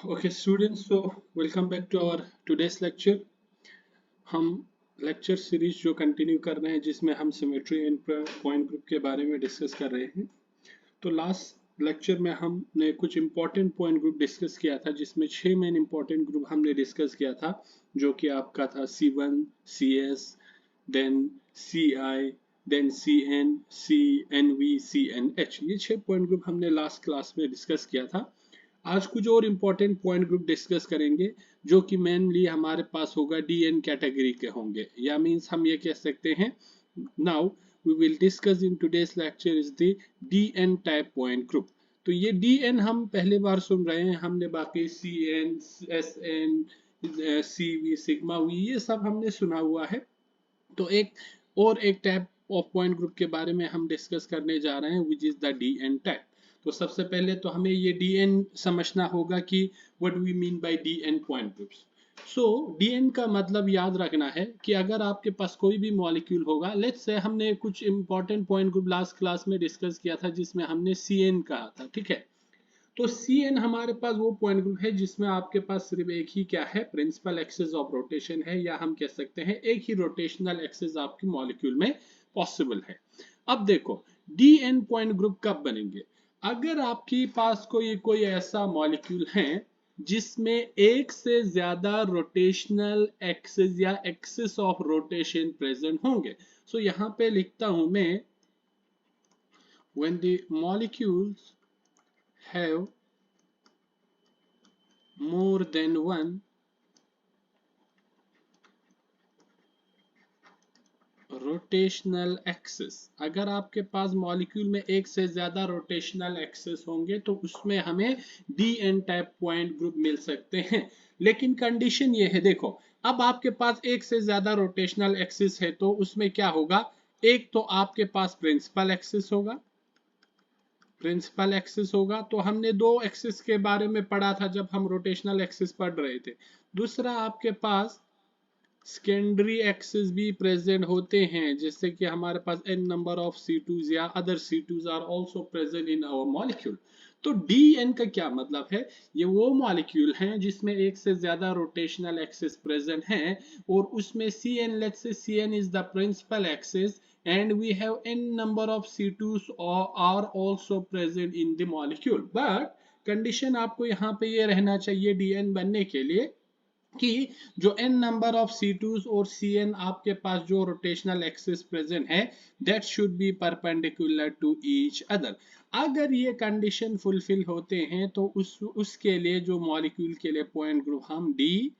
Okay, students, so welcome back to our today's lecture. हम lecture series जो continue कर रहे हैं जिसमें हम सिमेट्री एंड पॉइंट ग्रुप के बारे में डिस्कस कर रहे हैं। तो लास्ट लेक्चर में हमने कुछ इंपॉर्टेंट पॉइंट ग्रुप डिस्कस किया था जिसमें 6 मेन इंपॉर्टेंट ग्रुप हमने डिस्कस किया था, जो कि आपका था C1, CS, then CI, then CN, CNV, CNH। ये 6 पॉइंट ग्रुप हमने लास्ट क्लास में डिस्कस किया था। आज कुछ और इम्पोर्टेंट पॉइंट ग्रुप डिस्कस करेंगे जो कि मेनली हमारे पास होगा डीएन कैटेगरी के होंगे, या मींस हम ये कह सकते हैं। Now we will discuss in today's lecture is the DN type point group. तो ये डीएन हम पहली बार सुन रहे हैं, हमने बाकी CN, SN, CV, sigma v ये सब हमने सुना हुआ है। तो एक टाइप ऑफ पॉइंट ग्रुप के बारे में हम डिस्कस करने जा रहे हैं which is the DN type. तो सबसे पहले तो हमें ये डीएन समझना होगा कि what we mean by DN point groups. So DN का मतलब याद रखना है कि अगर आपके पास कोई भी मॉलिक्यूल होगा, लेट्स से हमने कुछ important point group last class में डिस्कस किया था जिसमें हमने सीएन कहा था, ठीक है। तो सी एन हमारे पास वो पॉइंट ग्रुप है जिसमें आपके पास सिर्फ एक ही क्या है, प्रिंसिपल एक्सिस ऑफ रोटेशन है, या हम कह सकते हैं एक ही रोटेशनल एक्सिस आपके मॉलिक्यूल में पॉसिबल है। अब देखो डी एन पॉइंट ग्रुप कब बनेंगे, अगर आपके पास कोई ऐसा मॉलिक्यूल है जिसमें एक से ज्यादा रोटेशनल एक्सिस या एक्सिस ऑफ रोटेशन प्रेजेंट होंगे। सो यहां पे लिखता हूं मैं, when the molecules have more than one rotational axis. अगर आपके पास मॉलिक्यूल में एक से ज्यादा रोटेशनल एक्सिस होंगे तो उसमें हमें D N type point group मिल सकते हैं। लेकिन कंडीशन ये है, देखो अब आपके पास एक से ज्यादा रोटेशनल एक्सिस है तो उसमें क्या होगा, एक तो आपके पास प्रिंसिपल एक्सिस होगा। तो हमने दो एक्सिस के बारे में पढ़ा था जब हम रोटेशनल एक्सिस पढ़ रहे थे। दूसरा आपके पास सेकेंडरी एक्सिस भी प्रेजेंट होते हैं, जैसे कि हमारे पास n नंबर ऑफ C2s या other C2s are also present in our molecule. तो Dn का क्या मतलब है, ये वो मॉलिक्यूल हैं जिसमें एक से ज्यादा रोटेशनल एक्सिस प्रेजेंट हैं और उसमें Cn, let's say Cn is the principal axis and we have n number of C2s are also present in the molecule, but condition आपको यहाँ पे ये रहना चाहिए Dn बनने के लिए कि जो n नंबर ऑफ C2s और Cn आपके पास जो रोटेशनल एक्सिस प्रेजेंट है that should be perpendicular to each other. अगर ये कंडीशन फुलफिल होते हैं तो उसके लिए जो मॉलिक्यूल के लिए पॉइंट ग्रुप हम डी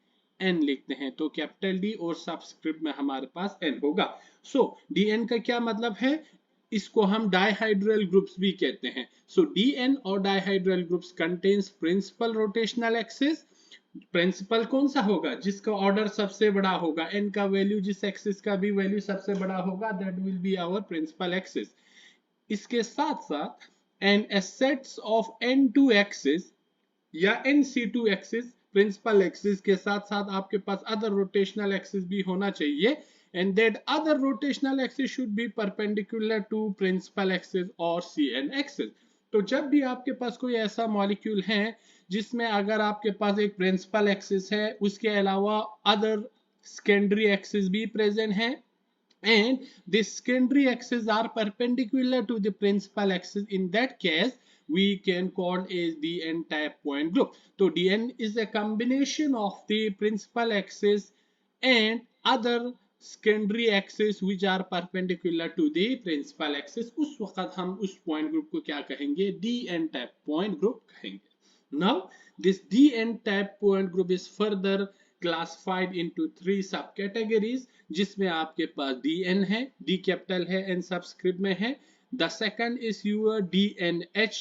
एन लिखते हैं। तो कैपिटल डी और सबस्क्रिप्ट में हमारे पास एन होगा। सो डी एन का क्या मतलब है, इसको हम डाइहाइड्रल ग्रुप्स भी कहते हैं। सो डी एन और dihedral groups contains principal rotational axis. Principal कौन सा होगा, जिसका ऑर्डर सबसे बड़ा होगा, एन का वैल्यू जिस एक्सिस का भी वैल्यू सबसे बड़ा होगा that will be our principal axis. इसके साथ साथ N sets of n2 axis या nc2 एक्सिस, प्रिंसिपल एक्सिस के साथ साथ आपके पास अदर रोटेशनल एक्सिस भी होना चाहिए, and that other rotational axis should be perpendicular to principal axis और cn axis। तो जब भी आपके पास कोई ऐसा मॉलिक्यूल है जिसमें अगर आपके पास एक प्रिंसिपल एक्सिस है उसके अलावा अदर सेकेंडरी एक्सिस भी प्रेजेंट है and the secondary axes are perpendicular to the principal axis, in that case we can call as dn type point group। तो dn is a combination of the principal axis and other secondary axis which are perpendicular to the principal axis। उस वक्त हम उस point group को क्या कहेंगे, dn type point group कहेंगे। now this dn type point group is further classified into 3 subcategories, जिसमें आपके पास dn है, d कैपिटल है, n सबस्क्रिप्ट में है। The second is your dnh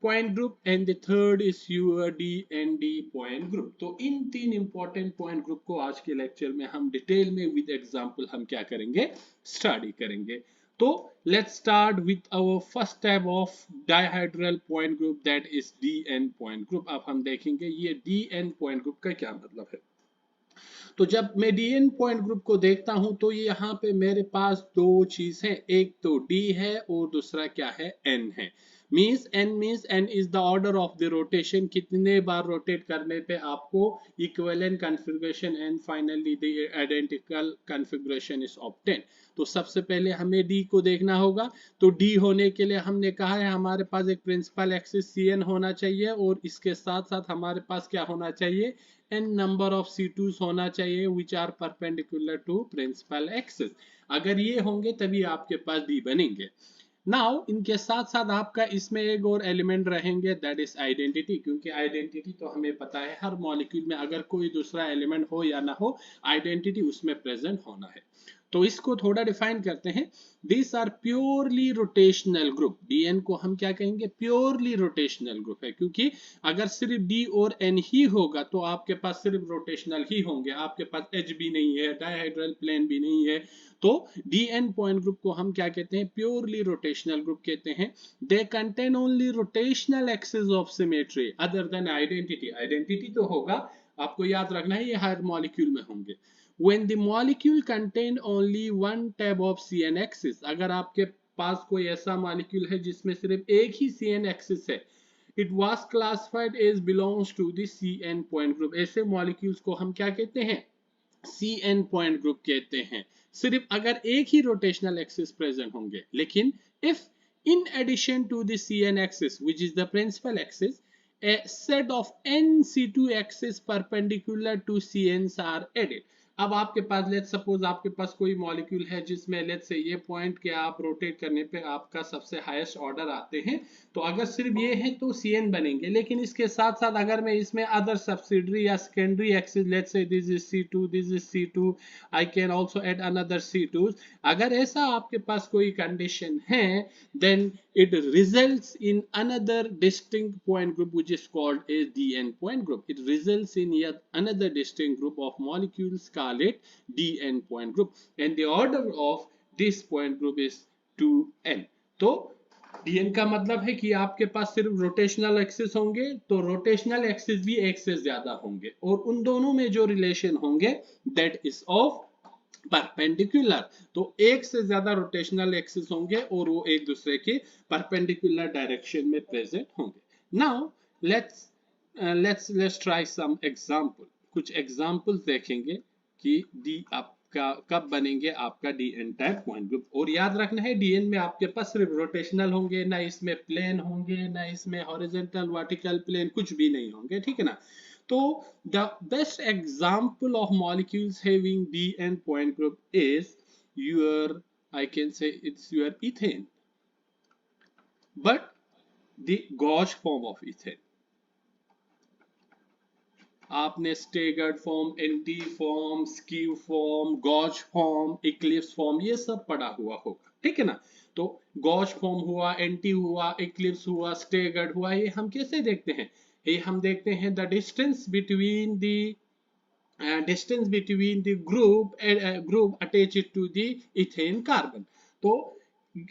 point group and the third is your dnd point group. तो इन तीन इंपॉर्टेंट पॉइंट ग्रुप को आज के लेक्चर में हम डिटेल में विद एग्जांपल हम क्या करेंगे, स्टडी करेंगे। तो let's start with our first type of dihedral point group, that is dn point group। अब हम देखेंगे ये dn point group का क्या मतलब है। तो जब मैं dn point group को देखता हूं तो ये यहाँ पे मेरे पास दो चीज है, एक तो d है और दूसरा क्या है, n है। Means n is the order of the rotation, कितने बार रोटेट करने पे आपको equivalent configuration and finally the identical configuration is obtain. तो सबसे पहले हमें d को देखना होगा। तो d होने के लिए हमने कहा है हमारे पास एक प्रिंसिपल एक्सिस Cn होना चाहिए और इसके साथ साथ हमारे पास क्या होना चाहिए, n नंबर ऑफ C2s होना चाहिए which are perpendicular to principal axis. अगर ये होंगे तभी आपके पास d बनेंगे। नाउ इनके साथ साथ आपका इसमें एक और एलिमेंट रहेंगे, दैट इज आइडेंटिटी, क्योंकि आइडेंटिटी तो हमें पता है हर मॉलिक्यूल में अगर कोई दूसरा एलिमेंट हो या ना हो, आइडेंटिटी उसमें प्रेजेंट होना है। तो इसको थोड़ा डिफाइन करते हैं। This are purely rotational group, DN को हम क्या कहेंगे, प्योरली रोटेशनल ग्रुप है, क्योंकि अगर सिर्फ डी और एन ही होगा तो आपके पास सिर्फ रोटेशनल ही होंगे, आपके पास एच भी नहीं है, डायहाइड्रल प्लेन भी नहीं है। तो डीएन पॉइंट ग्रुप को हम क्या कहते हैं, प्योरली रोटेशनल ग्रुप कहते हैं। They contain only rotational axis of symmetry other than identity. Identity तो होगा, आपको याद रखना है, ये हर मॉलिक्यूल में होंगे। When the molecule contain only one tab of CN axis, अगर आपके पास कोई ऐसा मॉलिक्यूल है जिसमें सिर्फ एक ही CN एक्सिस है, it was classified as belongs to the CN point group। ऐसे मॉलिक्यूल्स को हम क्या कहते हैं, CN point group कहते हैं, सिर्फ अगर एक ही रोटेशनल एक्सिस प्रेजेंट होंगे। लेकिन if in addition to the CN axis which is the principal axis a set of n C2 axis perpendicular to CNs are added। अब आपके पास लेट सपोज आपके पास कोई मॉलिक्यूल है जिसमें लेट से ये पॉइंट के आप रोटेट करने पे आपका सबसे हाईएस्ट ऑर्डर आते हैं, तो अगर सिर्फ ये है तो CN बनेंगे। लेकिन इसके साथ साथ अगर मैं इसमें अदर सब्सिडरी या सेकेंडरी एक्सिस, लेट से this is C2, this is C2, I can also add another C2, अगर ऐसा आपके पास कोई कंडीशन है, then it results in another distinct point group which is called a DN point group। It results in yet another distinct group of molecules called it DN point group and the order of this point group is 2n। तो DN का मतलब है कि आपके पास सिर्फ rotational axis होंगे, तो rotational axis भी एक से ज्यादा होंगे और उन दोनों में जो रिलेशन होंगे दैट इज ऑफ परपेंडिकुलर। तो एक से ज्यादा रोटेशनल एक्सिस होंगे और वो एक दूसरे के परपेंडिकुलर डायरेक्शन में प्रेजेंट होंगे। Now let's try some example. कुछ एग्जांपल्स देखेंगे कि डी आपका कब बनेंगे आपका डीएन टाइप पॉइंट ग्रुप। और याद रखना है डीएन में आपके पास सिर्फ रोटेशनल होंगे, ना इसमें प्लेन होंगे, ना इसमें हॉरिजॉन्टल वर्टिकल प्लेन, कुछ भी नहीं होंगे, ठीक है ना। So the best example of molecules having DN point group is your, I can say it's your ethane, but the gauge form of ethane। आपने staggered form, anti form, skew form, gauche form, eclipse form, ये सब पढ़ा हुआ होगा, ठीक है ना। तो गॉज फॉर्म हुआ, एंटी हुआ, इक्लिप्स हुआ, स्टेगर्ड हुआ, ये हम कैसे देखते हैं, ये हम देखते हैं the distance between the group attached to the ethane carbon। तो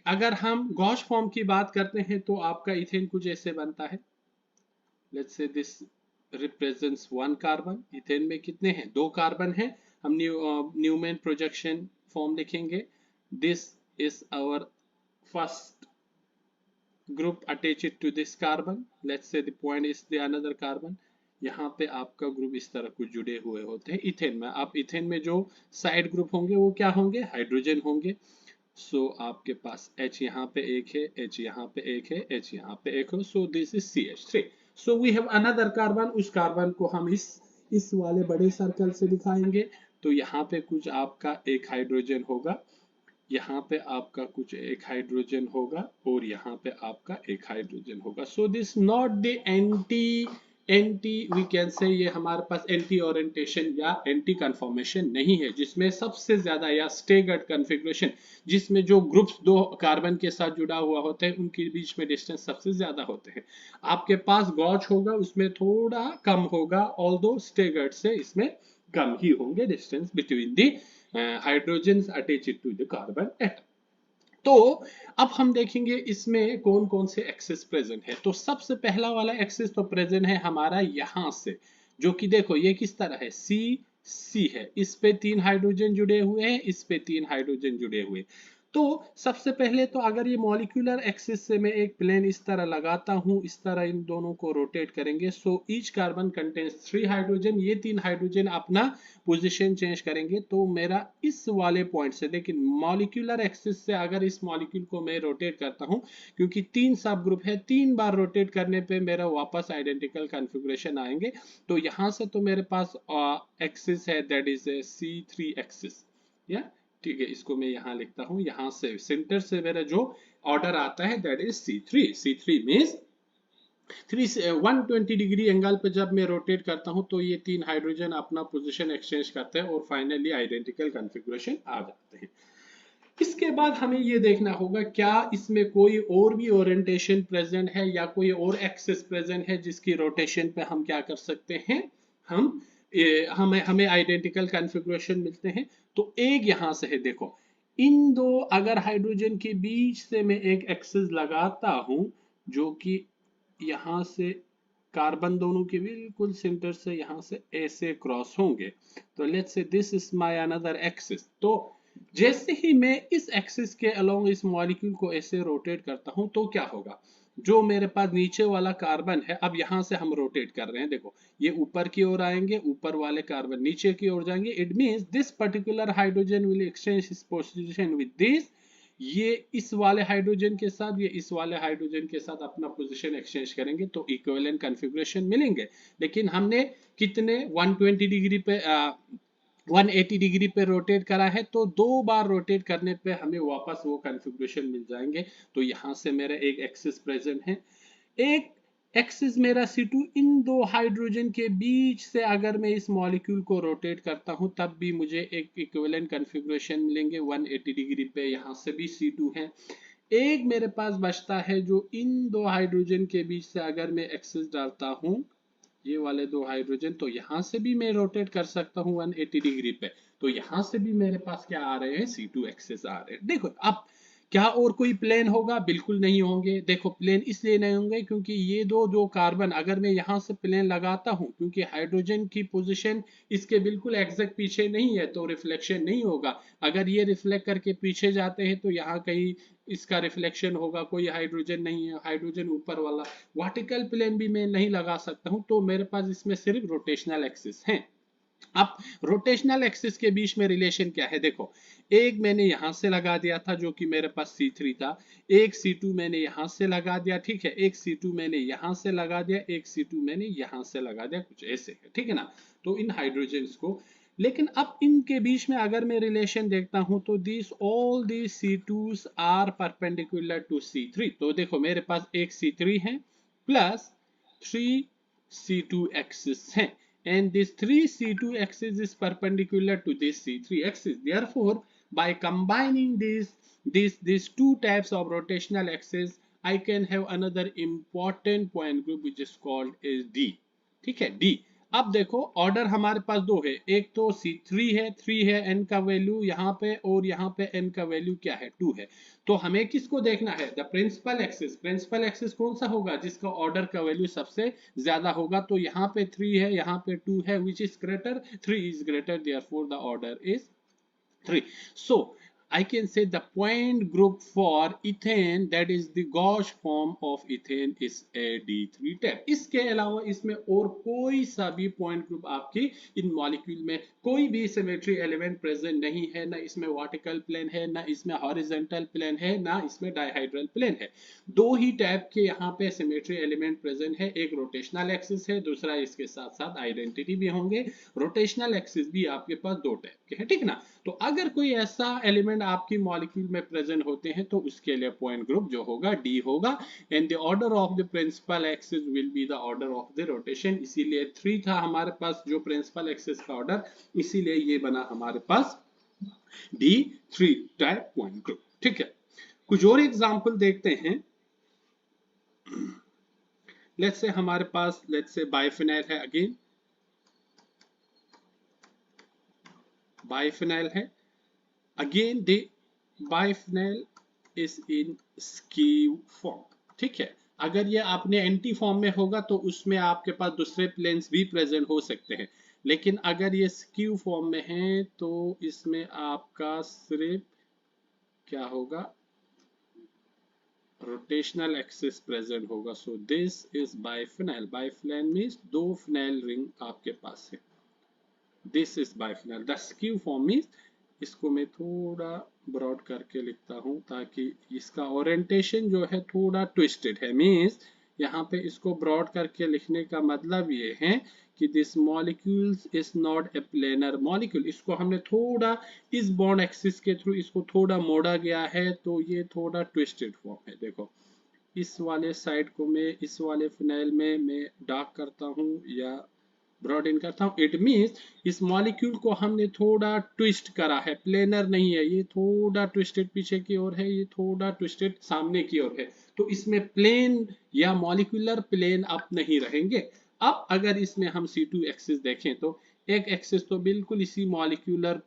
अगर हम गॉज फॉर्म की बात करते हैं तो आपका इथेन कुछ ऐसे बनता है, let's say this represents 1 carbon. Ethane में कितने हैं, 2 कार्बन हैं। हम न्यूमैन प्रोजेक्शन फॉर्म लिखेंगे, this is our first group attached to this carbon, let's say the point is the another carbon। यहाँ पे आपका ग्रुप इस तरह कुछ जुड़े हुए होते हैं इथेन में। आप इथेन में जो साइड ग्रुप होंगे वो क्या होंगे, हाइड्रोजन होंगे। सो आपके पास H यहाँ पे एक है, H यहाँ पे एक है, H यहाँ पे एक हो, so this is CH3। So we have another carbon, उस कार्बन को हम इस वाले बड़े सर्कल से दिखाएंगे। तो यहाँ पे कुछ आपका एक हाइड्रोजन होगा, यहाँ पे आपका कुछ एक हाइड्रोजन होगा और यहाँ पे आपका एक हाइड्रोजन होगा। So this not the anti we can say, ये हमारे पास एंटी ओरिएंटेशन या एंटी कन्फॉर्मेशन नहीं है, जिसमें सबसे ज्यादा या स्टेगर्ड कन्फिग्रेशन, जिसमें जो ग्रुप्स 2 कार्बन के साथ जुड़ा हुआ होते हैं उनके बीच में डिस्टेंस सबसे ज्यादा होते हैं। आपके पास गॉज होगा, उसमें थोड़ा कम होगा, ऑल्दो स्टेगर्ड से इसमें कम ही होंगे distance between the hydrogens attached to the carbon atom. तो अब हम देखेंगे इसमें कौन कौन से एक्सिस प्रेजेंट है। तो सबसे पहला वाला एक्सिस तो प्रेजेंट है हमारा यहां से, जो कि देखो ये किस तरह है, सी है, इस पे 3 हाइड्रोजन जुड़े हुए हैं, इस पे 3 हाइड्रोजन जुड़े हुए। तो सबसे पहले तो अगर ये मॉलिक्यूलर एक्सिस से मैं एक प्लेन इस तरह लगाता हूं, इस तरह इन दोनों को रोटेट करेंगे, so each carbon contains 3 hydrogen, ये 3 हाइड्रोजन अपना पोजीशन चेंज करेंगे। तो मेरा इस वाले पॉइंट से, लेकिन मॉलिक्यूलर एक्सिस से अगर इस मॉलिक्यूल को मैं रोटेट करता हूं, क्योंकि 3 सब ग्रुप है, 3 बार रोटेट करने पे मेरा वापस आइडेंटिकल कॉन्फ़िगरेशन आएंगे। तो यहां से तो मेरे पास एक्सिस है, दैट इज C3 एक्सिस, या ठीक है, इसको मैं यहां लिखता हूं, यहां से सेंटर से मेरा जो ऑर्डर आता है that is C3 means 120 degree angle पे जब मैं रोटेट करता हूं तो ये 3 हाइड्रोजन अपना पोजीशन एक्सचेंज करते हैं और फाइनली आइडेंटिकल कॉन्फ़िगरेशन आ जाते हैं। इसके बाद हमें ये देखना होगा क्या इसमें कोई और भी ओरिएंटेशन प्रेजेंट है या कोई और एक्सिस प्रेजेंट है जिसकी रोटेशन पे हम क्या कर सकते हैं, हम हमें हमें आइडेंटिकल कॉन्फ़िगरेशन मिलते हैं। तो एक यहां से है, देखो इन दो अगर हाइड्रोजन के बीच से मैं एक एक्सिस लगाता हूं जो कि यहां से कार्बन दोनों के बिल्कुल सेंटर से यहां से ऐसे क्रॉस होंगे, तो let's say this is my another axis. तो जैसे ही मैं इस एक्सिस के अलोंग इस मॉलिक्यूल को ऐसे रोटेट करता हूं तो क्या होगा, जो मेरे पास नीचे वाला कार्बन है, अब यहां से हम रोटेट कर रहे हैं, देखो ये ऊपर की ओर आएंगे, ऊपर वाले कार्बन नीचे की ओर जाएंगे। It means this particular hydrogen will exchange his position with this, ये इस वाले हाइड्रोजन के साथ, ये इस वाले हाइड्रोजन के साथ अपना पोजीशन एक्सचेंज करेंगे तो इक्विवेलेंट कॉन्फ़िगरेशन मिलेंगे। लेकिन हमने कितने 120 डिग्री पे 180 डिग्री पे रोटेट करा है, तो 2 बार रोटेट करने पे हमें वापस वो कॉन्फ़िगरेशन मिल जाएंगे। तो यहां से मेरा एक एक्सिस प्रेजेंट है, एक एक्सिस मेरा C2, इन दो हाइड्रोजन के बीच से अगर मैं इस मॉलिक्यूल को रोटेट करता हूं तब भी मुझे एक इक्विवेलेंट कॉन्फ़िगरेशन मिलेंगे 180 डिग्री पे, यहां से भी C2 है। एक मेरे पास बचता है जो इन दो हाइड्रोजन के बीच से अगर मैं एक्सिस डालता हूं, ये वाले दो हाइड्रोजन, तो यहां से भी मैं रोटेट कर सकता हूं 180 डिग्री पे, तो यहां से भी मेरे पास क्या आ रहे हैं, C2 एक्सिस आ रहे हैं। देखो अब क्या और कोई प्लेन होगा, बिल्कुल नहीं होंगे। देखो प्लेन इसलिए नहीं होंगे क्योंकि ये दो जो कार्बन, अगर मैं यहां से प्लेन लगाता हूं, क्योंकि हाइड्रोजन की पोजीशन इसके बिल्कुल एग्जैक्ट पीछे नहीं है तो रिफ्लेक्शन नहीं होगा। अगर ये रिफ्लेक्ट करके पीछे जाते हैं तो यहाँ कहीं इसका रिफ्लेक्शन होगा, कोई हाइड्रोजन नहीं है, हाइड्रोजन ऊपर वाला, वर्टिकल प्लेन भी मैं नहीं लगा सकता हूं, तो मेरे पास इसमें सिर्फ रोटेशनल एक्सिस है। अब रोटेशनल एक्सिस के बीच में रिलेशन क्या है, देखो एक मैंने यहां से लगा दिया था जो कि मेरे पास C3 था, एक C2 मैंने यहां से लगा दिया, ठीक है, एक C2 मैंने यहां से लगा दिया, एक C2 मैंने यहां से लगा दिया, कुछ ऐसे है, ठीक है ना। तो इन हाइड्रोजन्स को, लेकिन अब इनके बीच में अगर मैं रिलेशन देखता हूं तो this all the C2s are perpendicular to C3। तो देखो मेरे पास एक C3 है प्लस 3 C2 axis है, and this 3 C2 axis is perpendicular to this C3 axis. Therefore, by combining these two types of rotational axis, I can have another important point group which is called as D. ठीक है, D। अब देखो order हमारे पास दो है, एक तो C3 है, 3 है n का वैल्यू यहाँ पे, और यहाँ पे n का वैल्यू क्या है, 2 है। तो हमें किसको देखना है, the principal axis. Principal axis कौन सा होगा, जिसका ऑर्डर का वैल्यू सबसे ज्यादा होगा। तो यहाँ पे 3 है, यहाँ पे 2 है, which is greater, 3 is greater, therefore the order is 3। So I can say the point group for ethane, that is the Gauche form of ethane, is D3 type। इसके अलावा इसमें और कोई सा भी पॉइंट ग्रुप आपकी इन मॉलिक्यूल में कोई भी सिमेट्री एलिमेंट प्रेजेंट नहीं है, ना इसमें वर्टिकल प्लेन है, ना इसमें हॉरिजॉन्टल प्लेन है, ना इसमें डाइहाइड्रल प्लेन है। दो ही टाइप के यहाँ पे सिमेट्री एलिमेंट प्रेजेंट है, एक रोटेशनल एक्सिस है, दूसरा इसके साथ साथ आइडेंटिटी भी होंगे। रोटेशनल एक्सिस भी आपके पास दो टाइप के हैं, ठीक ना। तो अगर कोई ऐसा एलिमेंट आपकी मॉलिक्यूल में प्रेजेंट होते हैं तो उसके लिए पॉइंट ग्रुप जो होगा D होगा, and the order of the principal axis will be the order of the rotation. इसीलिए 3 था हमारे पास जो प्रिंसिपल एक्सिस का ऑर्डर, इसीलिए ये बना हमारे पास D3 टाइप पॉइंट ग्रुप, ठीक है। कुछ और एग्जांपल देखते हैं। लेट्स से हमारे पास, लेट्स से बाइफिनाइल है, अगेन बाइफिनाइल है, again the biphenyl is in skew form, ठीक है। अगर ये आपने एंटी फॉर्म में होगा तो उसमें आपके पास दूसरे प्लेन्स भी प्रेजेंट हो सकते हैं, लेकिन अगर ये स्कीव फॉर्म में है तो इसमें आपका सिर्फ क्या होगा, रोटेशनल एक्सिस प्रेजेंट होगा। So this is biphenyl. Biphenyl means दो फिनाइल रिंग आपके पास है। This is biphenyl. The skew form means, इसको मैं थोड़ा ब्रॉड करके लिखता हूं ताकि इसका ओरिएंटेशन जो है थोड़ा ट्विस्टेड है। मीन्स यहाँ पे इसको ब्रॉड करके लिखने का मतलब ये है कि this molecules is not a planar molecule. इसको हमने थोड़ा इस बॉन्ड एक्सिस के थ्रू इसको थोड़ा मोड़ा गया है, तो ये थोड़ा ट्विस्टेड फॉर्म है। देखो इस वाले साइड को मैं इस वाले फिनाइल में मैं डार्क करता हूँ या ब्रॉड इन करता हूँ। इट मीन्स इस मॉलिक्यूल को हमने थोड़ा ट्विस्ट करा है, प्लेनर नहीं है, ये थोड़ा ट्विस्टेड पीछे की ओर है, ये थोड़ा ट्विस्टेड सामने की ओर है। तो इसमें प्लेन या मॉलिक्यूलर प्लेन अब नहीं रहेंगे। अब अगर इसमें हम C2 एक्सिस देखें तो एक एक्सिस तो बिल्कुल इसी मॉलिक्यूलर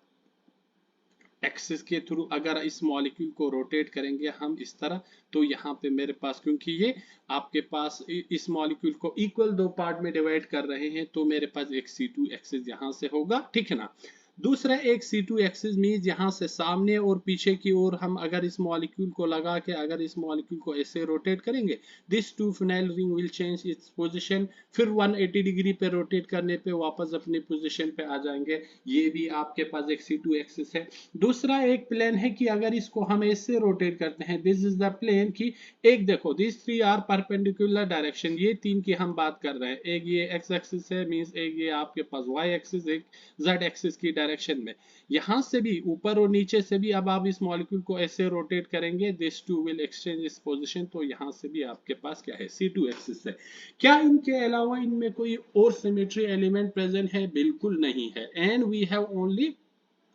एक्सिस के थ्रू अगर इस मॉलिक्यूल को रोटेट करेंगे हम इस तरह, तो यहाँ पे मेरे पास, क्योंकि ये आपके पास इस मॉलिक्यूल को इक्वल दो पार्ट में डिवाइड कर रहे हैं, तो मेरे पास एक C2 एक्सिस यहाँ से होगा, ठीक है ना। दूसरा एक C2 एक्सिस मीन्स यहाँ से सामने और पीछे की ओर हम अगर इस मॉलिक्यूल को लगा के अगर इस मॉलिक्यूल को ऐसे रोटेट करेंगे, this to phenyl ring will change its position. फिर 180 डिग्री पे रोटेट करने पे वापस अपनी पोजीशन पे आ जाएंगे। ये भी आपके पास एक C2 एक्सिस है। दूसरा एक प्लेन है कि अगर इसको हम ऐसे रोटेट करते हैं, दिस इज द प्लेन की एक देखो this three are perpendicular direction, ये तीन की हम बात कर रहे हैं। एक ये एक्स एक्सिस है मींस एक ये आपके पास वाई एक्सिस, एक जेड एक्सिस की डायरेक्शन में। यहां से भी ऊपर और नीचे से भी अब आप इस मॉलिक्यूल को ऐसे रोटेट करेंगे, दिस टू विल एक्सचेंज इस पोजीशन। तो यहां से भी आपके पास क्या है, C2 एक्सिस है। क्या इनके अलावा इनमें कोई और सिमेट्री एलिमेंट प्रेजेंट है? बिल्कुल नहीं है। And we have only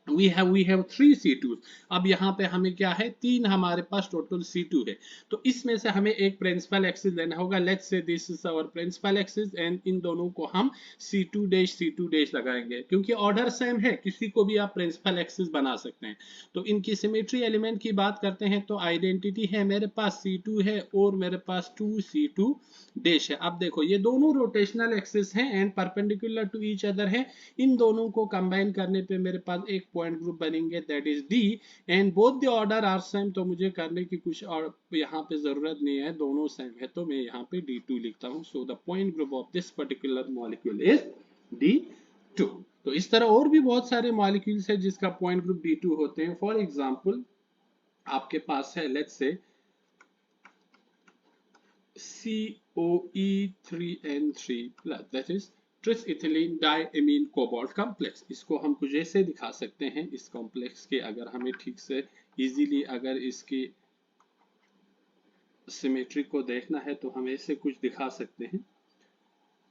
we have 3 C2s। अब यहाँ पे हमें क्या है, तीन हमारे पास टोटल C2 है। तो इसमें से हमें एक प्रिंसिपल एक्सिस लेना होगा। Let's say this is our principal axis and इन दोनों को हम C2 लगाएंगे। क्योंकि ऑर्डर सेम है, किसी को भी आप प्रिंसिपल एक्सिस बना सकते हैं। तो इनकी सिमेट्री एलिमेंट की बात करते हैं तो आइडेंटिटी है मेरे पास C2 है और मेरे पास 2C2 डैश है। अब देखो ये दोनों रोटेशनल एक्सिस हैं and perpendicular to each other है। इन दोनों को कंबाइन करने पे मेरे पास एक पॉइंट ग्रुप बनेंगे, that is D। And both the order are same, तो मुझे करने की कुछ और यहाँ पे जरूरत नहीं है, दोनों सेम है, तो मैं यहाँ पे D2 लिखता हूँ। So the point group of this particular molecule is D2। तो इस तरह और भी बहुत सारे मॉलिक्यूल्स है जिसका पॉइंट ग्रुप D2 होते हैं। फॉर एग्जाम्पल आपके पास है let's say COE3N3+, that is tris ethylene diamine cobalt complex. इसको हम कुछ ऐसे दिखा सकते हैं, इस कॉम्प्लेक्स के अगर हमें ठीक से इजीली अगर इसकी सिमेट्री को देखना है तो हम ऐसे कुछ दिखा सकते हैं।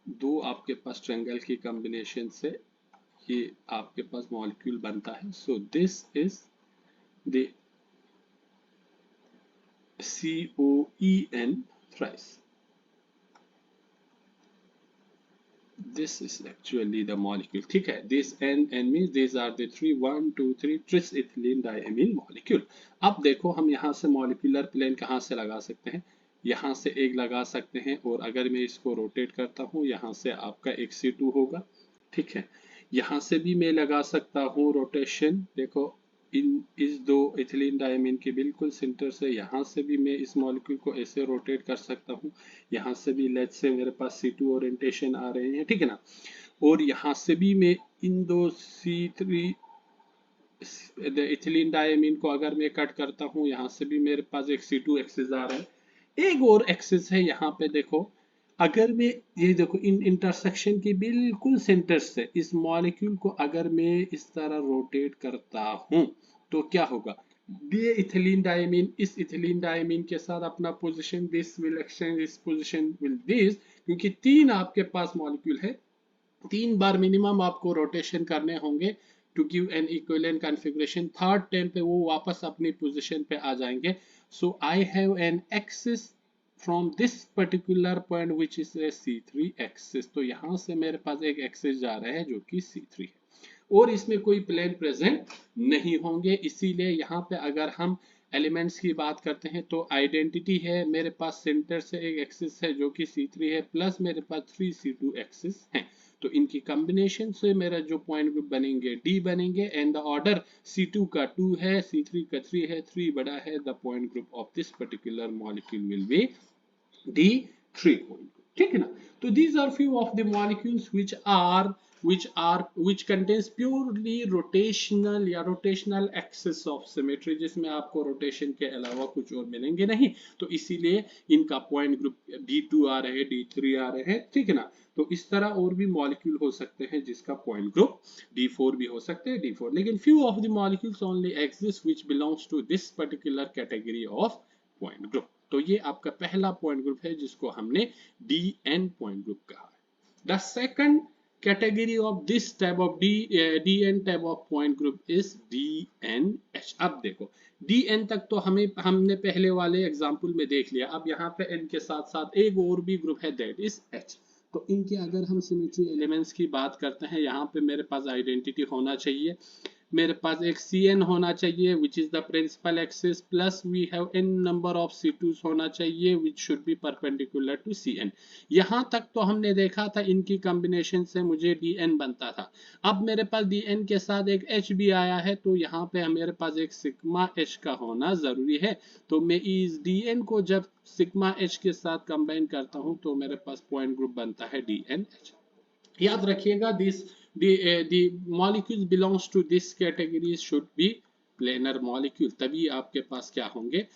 दो आपके पास ट्रायंगल की कॉम्बिनेशन से ये आपके पास मॉलिक्यूल बनता है। सो this is the COEN thrice। This is actually the molecule, ठीक है। This N means these are the 3 1 2 3 tris ethylene diamine molecule। अब देखो हम यहाँ से मॉलिक्यूलर प्लेन कहाँ से लगा सकते हैं, यहाँ से एक लगा सकते हैं और अगर मैं इसको रोटेट करता हूँ यहाँ से आपका एक C2 होगा, ठीक है। यहाँ से भी मैं लगा सकता हूँ रोटेशन, देखो इस दो इथिलीन डायमीन के बिल्कुल सेंटर से यहाँ से भी मैं इस मॉलिक्यूल को ऐसे रोटेट कर सकता हूँ। यहाँ से भी लेट्स से मेरे पास C2 ओरिएंटेशन आ रहे हैं, ठीक है ना। और यहाँ से भी मैं इन दो C3 इथिलीन डायमीन को अगर मैं कट करता हूँ, यहाँ से भी मेरे पास एक C2 एक्सिस आ रहा है। एक और एक्सिस है यहाँ पे देखो, अगर मैं ये देखो इन इंटरसेक्शन के बिल्कुल सेंटर से इस मॉलिक्यूल को अगर मैं इस तरह रोटेट करता हूं तो क्या होगा, ये इथिलीन डायमीन इस इथिलीन डायमीन के साथ अपना पोजीशन, दिस विल एक्सचेंज इस पोजीशन विल दिस। क्योंकि तीन आपके पास मॉलिक्यूल है, तीन बार मिनिमम आपको रोटेशन करने होंगे to give an equivalent configuration. Third time पे वो वापस अपनी पोजीशन पे आ जाएंगे। So I have an axis from this particular point which is a C3 axis। तो यहाँ से मेरे पास एक एक्सिस जा रहा है जो कि C3 है और इसमें कोई प्लेन प्रेजेंट नहीं होंगे। इसीलिए यहाँ पे अगर हम एलिमेंट्स की बात करते हैं तो आइडेंटिटी है, मेरे पास सेंटर से एक एक्सिस है जो कि C3 है, प्लस मेरे पास 3C2 एक्सिस है। तो इनकी कॉम्बिनेशन से मेरा जो पॉइंट ग्रुप बनेंगे D बनेंगे, एंड द ऑर्डर C2 का 2 है, C3 का 3 है, 3 बड़ा है, the point group of this particular molecule will be D3 point group, ठीक है ना। तो these are few of the molecules which contains purely rotational या rotational axis of symmetry, जिसमें आपको रोटेशन के अलावा कुछ और मिलेंगे नहीं, तो इसीलिए इनका पॉइंट ग्रुप D2 आ रहे हैं, D3 आ रहे हैं, ठीक है ना। तो इस तरह और भी मॉलिक्यूल हो सकते हैं जिसका पॉइंट ग्रुप D4 भी हो सकते हैं, D4, लेकिन few of the molecules only exist which belongs to this particular category of point group. तो ये आपका पहला पॉइंट ग्रुप है जिसको हमने DN पॉइंट ग्रुप कहा है। The second category of this type of DN type of point group is DNH। अब देखो DN तक तो हमने पहले वाले एग्जांपल में देख लिया। अब यहाँ पे N के साथ साथ एक और भी ग्रुप है, दैट इज H। तो इनके अगर हम सिमेट्री एलिमेंट्स की बात करते हैं, यहाँ पे मेरे पास आइडेंटिटी होना चाहिए, मेरे पास एक Cn होना चाहिए which is the principal axis, plus we have n number of C2s होना चाहिए which should be perpendicular to Cn। यहाँ तक तो हमने देखा था इनकी कॉम्बिनेशन से मुझे Dn बनता था। अब मेरे पास Dn के साथ एक H भी आया है, तो यहाँ पे मेरे पास एक सिग्मा H का होना जरूरी है। तो मैं इस Dn को जब सिग्मा H के साथ कंबाइन करता हूँ तो मेरे पास पॉइंट ग्रुप बनता है DNH। याद रखिएगा the molecules belongs to this category should be planar molecule, तभी आपके पास क्या होंगे,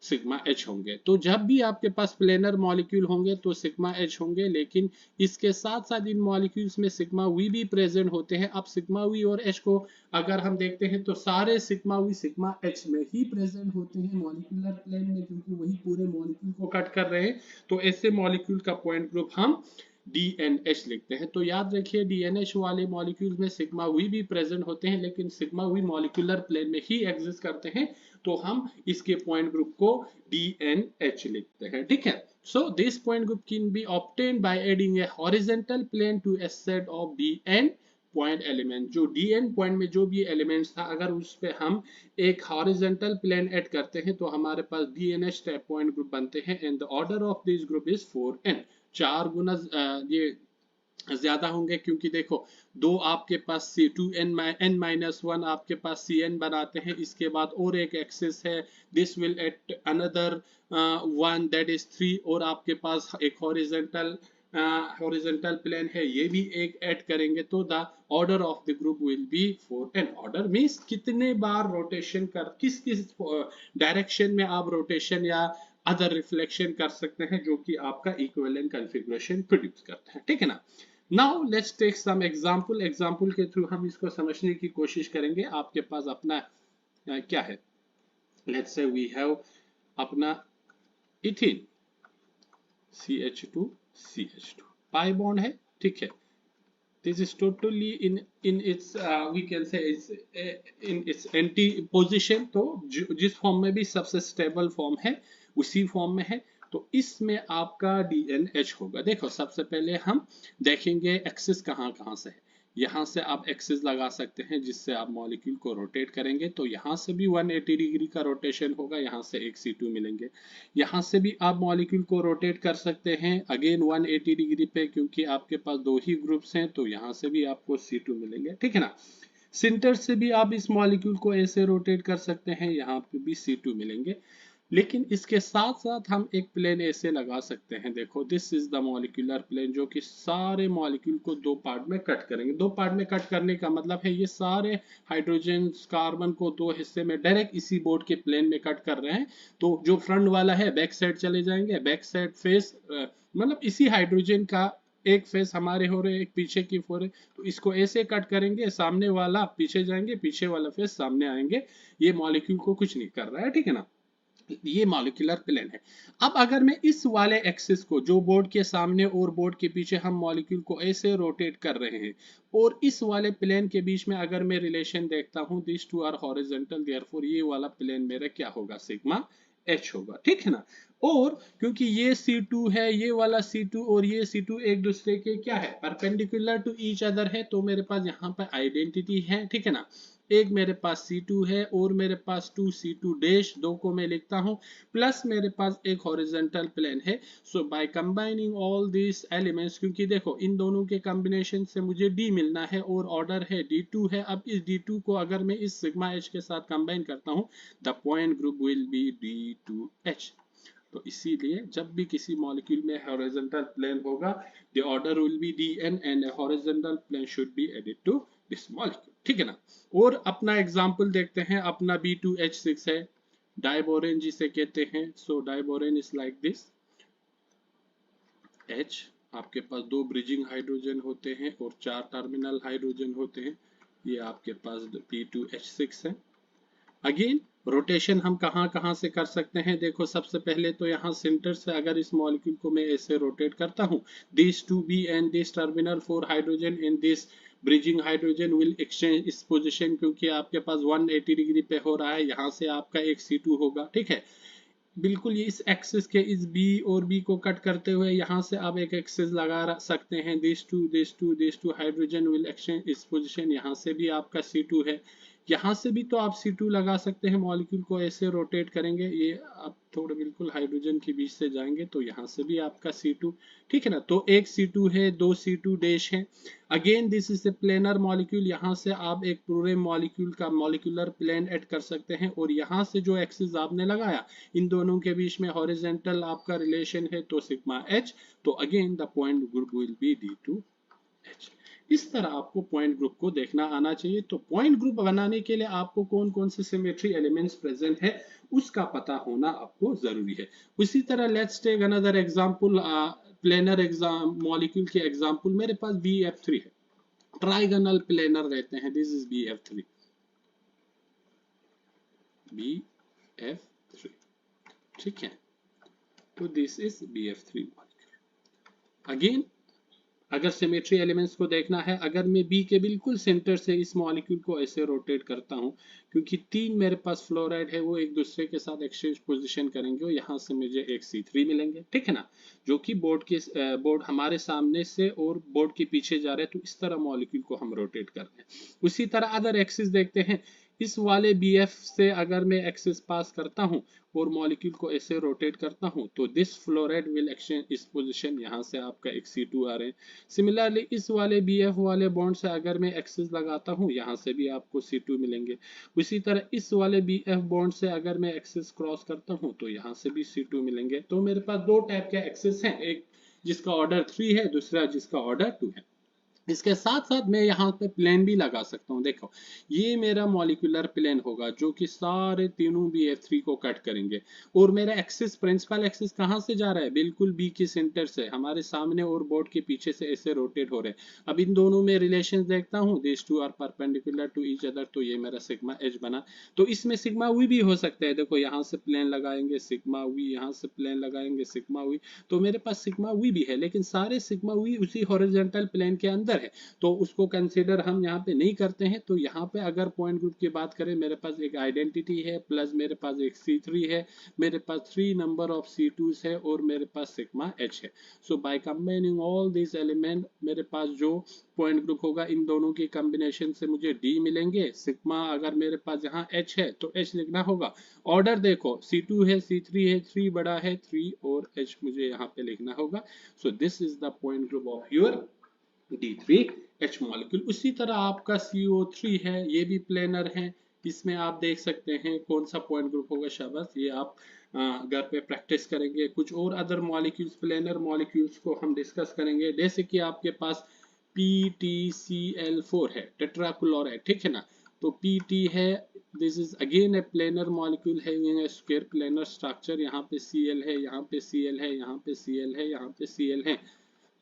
सिग्मा H होंगे। तो जब भी आपके पास प्लेनर मॉलिक्यूल होंगे तो सिग्मा H होंगे, लेकिन इसके साथ साथ इन मॉलिक्यूल्स में सिग्मा V भी प्रेजेंट होते हैं। अब सिग्मा V और H को अगर हम देखते हैं तो सारे सिग्मा V सिग्मा H में ही प्रेजेंट होते हैं मॉलिक्यूलर प्लेन में, क्योंकि वही पूरे मॉलिक्यूल को कट कर रहे हैं। तो ऐसे मॉलिक्यूल का पॉइंट ग्रुप हम DNH लिखते हैं। तो याद रखिए DNH वाले मॉलिक्यूल्स में सिग्मा V भी प्रेजेंट होते हैं, लेकिन सिग्मा V मॉलिक्यूलर प्लेन में ही एग्जिस्ट करते हैं, तो हम इसके पॉइंट ग्रुप को DNH लिखते हैं, ठीक है। So this point group can be obtained by adding a horizontal plane to a set of DN point element. जो DN पॉइंट में जो भी एलिमेंट्स था, अगर उस पे हम एक हॉरिजॉन्टल प्लेन ऐड करते हैं तो हमारे पास DNH टाइप पॉइंट ग्रुप बनते हैं, and the order of this group is 4n। 4 गुना ये ज्यादा होंगे, क्योंकि देखो दो आपके पास n-1 आपके पास Cn बनाते हैं, इसके बाद और एक एक्सिस है, this will at another 1 that is 3, और आपके पास एक हॉरिजॉन्टल प्लेन है, ये भी एक ऐड करेंगे, तो the order of the group will B 4n। Order means कितने बार रोटेशन कर, किस डायरेक्शन में आप रोटेशन या अदर रिफ्लेक्शन कर सकते हैं, जो कि आपका इक्विवेलेंट कॉन्फ़िगरेशन प्रोड्यूस करता है, ठीक है ना। Now let's take some example के थ्रू हम इसको समझने की कोशिश करेंगे। आपके पास अपना क्या है, लेट्स से वी हैव अपना इथीन CH2 पाई बॉन्ड है, ठीक है। This is totally in its we can say in its anti position। तो जिस फॉर्म में भी सबसे स्टेबल फॉर्म है उसी फॉर्म में है, तो इसमें आपका DNH होगा। देखो सबसे पहले हम देखेंगे एक्सिस कहाँ से है। यहाँ से आप एक्सिस लगा सकते हैं जिससे आप मॉलिक्यूल को रोटेट करेंगे, तो यहाँ से भी 180 डिग्री का रोटेशन होगा, यहाँ से एक C2 मिलेंगे। यहाँ से भी आप मॉलिक्यूल को रोटेट कर सकते हैं अगेन 180 डिग्री पे, क्योंकि आपके पास दो ही ग्रुप्स हैं, तो यहाँ से भी आपको C2 मिलेंगे, ठीक है ना। सेंटर से भी आप इस मॉलिक्यूल को ऐसे रोटेट कर सकते हैं, यहाँ पे भी C2 मिलेंगे। लेकिन इसके साथ साथ हम एक प्लेन ऐसे लगा सकते हैं, देखो this is the molecular plane, जो कि सारे मॉलिक्यूल को दो पार्ट में कट करेंगे। दो पार्ट में कट करने का मतलब है ये सारे हाइड्रोजन कार्बन को दो हिस्से में डायरेक्ट इसी बोर्ड के प्लेन में कट कर रहे हैं। तो जो फ्रंट वाला है बैक साइड चले जाएंगे, बैक साइड फेस मतलब इसी हाइड्रोजन का एक फेस हमारे हो रहे, एक पीछे की हो रहे, तो इसको ऐसे कट करेंगे, सामने वाला पीछे जाएंगे, पीछे वाला फेस सामने आएंगे। ये मॉलिक्यूल को कुछ नहीं कर रहा है, ठीक है ना। ये मॉलिक्यूलर प्लेन है। अब अगर मैं इस वाले एक्सिस को, जो बोर्ड के सामने और बोर्ड के पीछे हम मॉलिक्यूल को ऐसे रोटेट कर रहे हैं, और इस वाले प्लेन के बीच में अगर मैं रिलेशन देखता हूं, this two are horizontal, therefore ये वाला प्लेन मेरा क्या होगा, सिग्मा H होगा, ठीक है ना। और क्योंकि ये C2 है, ये वाला C2 और ये C2 एक दूसरे के क्या है, परपेंडिकुलर टू ईच अदर है, तो मेरे पास यहाँ पर आइडेंटिटी है, ठीक है ना। एक मेरे पास C2 है और मेरे पास 2C2 डैश, दो को मैं लिखता हूँ, प्लस मेरे पास एक हॉरिजॉन्टल प्लेन है। So by combining all this elements, क्योंकि देखो इन दोनों के कॉम्बिनेशन से मुझे D मिलना है और ऑर्डर है D2 है। अब इस D2 को अगर मैं इस सिग्मा H के साथ कंबाइन करता हूँ, the point group will be D2H। तो इसीलिए जब भी किसी मॉलिक्यूल में हॉरिजॉन्टल प्लेन होगा, the order will be Dn and horizontal plane should be added to this molecule, ठीक है ना। और अपना एग्जांपल देखते हैं, अपना B2H6 है, डाइबोरेन जिसे कहते हैं। So diborane is like this, H आपके पास दो ब्रिजिंग हाइड्रोजन होते हैं और 4 टर्मिनल हाइड्रोजन होते हैं। ये आपके पास B2H6 है। अगेन रोटेशन हम कहाँ कहाँ से कर सकते हैं, देखो सबसे पहले तो यहाँ सेंटर से अगर इस मॉलिक्यूल को मैं ऐसे रोटेट करता हूँ, this 2B and this terminal 4 hydrogen in this bridging hydrogen will exchange इस पोजीशन, क्योंकि आपके पास 180 डिग्री पे हो रहा है, यहाँ से आपका एक C2 होगा, ठीक है। बिल्कुल ये इस एक्सिस के इस बी और बी को कट करते हुए यहाँ से आप एक एक्सिस लगा सकते हैं, this two hydrogen will exchange इस पोजीशन, यहाँ से भी आपका C2 है, यहाँ से भी तो आप C2 लगा सकते हैं, मॉलिक्यूल को ऐसे रोटेट करेंगे, ये आप थोड़े बिल्कुल हाइड्रोजन के बीच से जाएंगे तो यहाँ से भी आपका C2, ठीक है ना। तो एक C2 है, दो C2 डैश है। Again this is a planar molecule, यहाँ से आप एक पूरे मॉलिक्यूल का मॉलिक्यूलर प्लेन ऐड कर सकते हैं, और यहाँ से जो एक्सिस आपने लगाया इन दोनों के बीच में हॉरिजॉन्टल आपका रिलेशन है, तो सिग्मा H, तो again the point group will be D2H। इस तरह आपको पॉइंट ग्रुप को देखना आना चाहिए। तो पॉइंट ग्रुप बनाने के लिए आपको कौन कौन से सिमेट्री एलिमेंट्स प्रेजेंट है उसका पता होना आपको जरूरी है। उसी तरह let's take another example, planar exam molecule के एग्जांपल, मेरे पास BF3 है, ट्राइगोनल प्लेनर रहते हैं, दिस इज BF3, BF3, ठीक है। तो this is BF3 molecule. Again अगर सिमेट्री एलिमेंट्स को देखना है, अगर मैं बी के बिल्कुल सेंटर से इस मॉलिक्यूल को ऐसे रोटेट करता हूं, क्योंकि तीन मेरे पास फ्लोराइड है, वो एक दूसरे के साथ एक्सचेंज पोजीशन करेंगे और यहाँ से मुझे एक C3 मिलेंगे, ठीक है ना, जो कि बोर्ड हमारे सामने से और बोर्ड के पीछे जा रहे हैं, तो इस तरह मॉलिक्यूल को हम रोटेट कर रहे हैं। उसी तरह अदर एक्सिस देखते हैं, इस वाले BF से अगर मैं एक्सिस पास करता हूं और मॉलिक्यूल को ऐसे रोटेट करता हूं, तो दिस फ्लोराइड विल एक्सचेंज इस पोजीशन, यहाँ से आपका एक C2 आ रहे हैं। सिमिलरली इस वाले BF वाले बॉन्ड से अगर मैं एक्सिस लगाता हूँ, यहाँ से भी आपको C2 मिलेंगे। उसी तरह इस वाले BF बॉन्ड से अगर मैं एक्सिस क्रॉस करता हूँ, तो यहाँ से भी C2 मिलेंगे। तो मेरे पास दो टाइप के एक्सिस हैं, एक जिसका ऑर्डर 3 है, दूसरा जिसका ऑर्डर 2 है। इसके साथ साथ मैं यहाँ पे प्लेन भी लगा सकता हूँ। देखो ये मेरा मॉलिक्यूलर प्लेन होगा जो कि सारे तीनों BF3 को कट करेंगे, और मेरा एक्सिस, प्रिंसिपल एक्सिस कहाँ से जा रहा है, बिल्कुल बी के सेंटर से हमारे सामने और बोर्ड के पीछे से ऐसे रोटेट हो रहे हैं। अब इन दोनों में रिलेशन देखता हूँ, this two are perpendicular to each other, तो ये मेरा सिग्मा H बना। तो इसमें सिग्मा वी भी हो सकता है, देखो यहाँ से प्लेन लगाएंगे सिग्मा वी, यहाँ से प्लेन लगाएंगे सिग्मा वी, तो मेरे पास सिग्मा वी भी है, लेकिन सारे सिग्मा वी उसी हॉरिजॉन्टल प्लेन के अंदर है, तो उसको कंसीडर हम यहाँ पे नहीं करते हैं। तो यहाँ पे अगर पॉइंट ग्रुप की बात करें, मेरे पास एक आइडेंटिटी है, प्लस मेरे पास एक C3 है, मेरे पास 3 नंबर ऑफ C2s है, और मेरे पास सिग्मा H है। So by combining all this element, मेरे पास जो पॉइंट ग्रुप होगा इन दोनों की कॉम्बिनेशन से मुझे D मिलेंगे। सिग्मा अगर मेरे पास यहाँ H है तो H लिखना होगा। ऑर्डर देखो C2 है, C3 है, 3 बड़ा है 3, और H मुझे यहाँ पे लिखना होगा। So this is the point group of your D3H molecule. उसी तरह आपका CO3 है, ये भी प्लेनर है, इसमें आप देख सकते हैं कौन सा पॉइंट ग्रुप होगा। शाबाश, ये आप घर पे प्रैक्टिस करेंगे। कुछ और अदर मॉलिक्यूल्स, प्लेनर मॉलिक्यूल्स को हम डिस्कस करेंगे, जैसे कि आपके पास PTCl4 है, टेट्राक्लोराइड, ठीक है ना। तो PT है, this is again A planar molecule है, ये स्क्वायर प्लेनर स्ट्रक्चर, यहाँ पे Cl है, यहाँ पे Cl है, यहाँ पे Cl है, यहाँ पे Cl है।